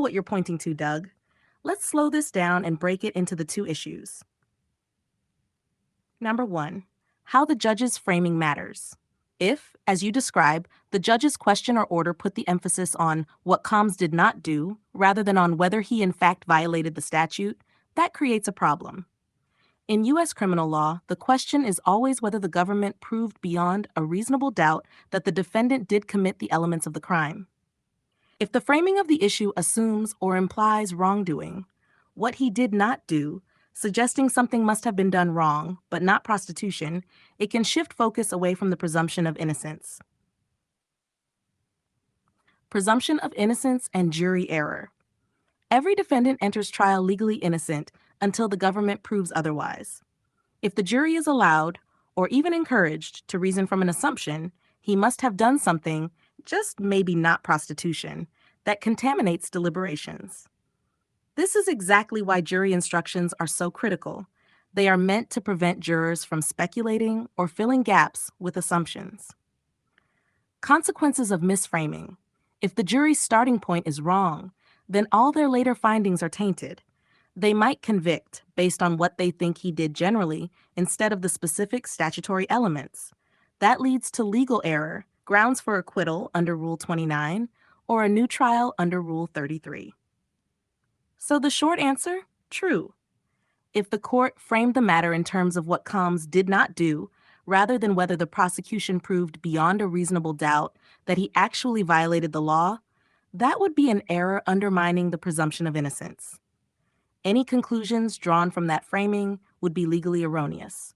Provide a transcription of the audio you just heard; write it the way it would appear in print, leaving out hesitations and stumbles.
What you're pointing to, Doug. Let's slow this down and break it into the two issues. Number one, how the judge's framing matters. If, as you describe, the judge's question or order put the emphasis on what Combs did not do rather than on whether he in fact violated the statute, that creates a problem. In U.S. criminal law, the question is always whether the government proved beyond a reasonable doubt that the defendant did commit the elements of the crime. If the framing of the issue assumes or implies wrongdoing, what he did not do, suggesting something must have been done wrong, but not prostitution, it can shift focus away from the presumption of innocence. Presumption of innocence and jury error. Every defendant enters trial legally innocent until the government proves otherwise. If the jury is allowed, or even encouraged, to reason from an assumption, he must have done something, just maybe not prostitution, that contaminates deliberations. This is exactly why jury instructions are so critical. They are meant to prevent jurors from speculating or filling gaps with assumptions. Consequences of misframing. If the jury's starting point is wrong, then all their later findings are tainted. They might convict based on what they think he did generally instead of the specific statutory elements. That leads to legal error, grounds for acquittal under Rule 29, or a new trial under Rule 33. So the short answer? True. If the court framed the matter in terms of what Combs did not do, rather than whether the prosecution proved beyond a reasonable doubt that he actually violated the law, that would be an error undermining the presumption of innocence. Any conclusions drawn from that framing would be legally erroneous.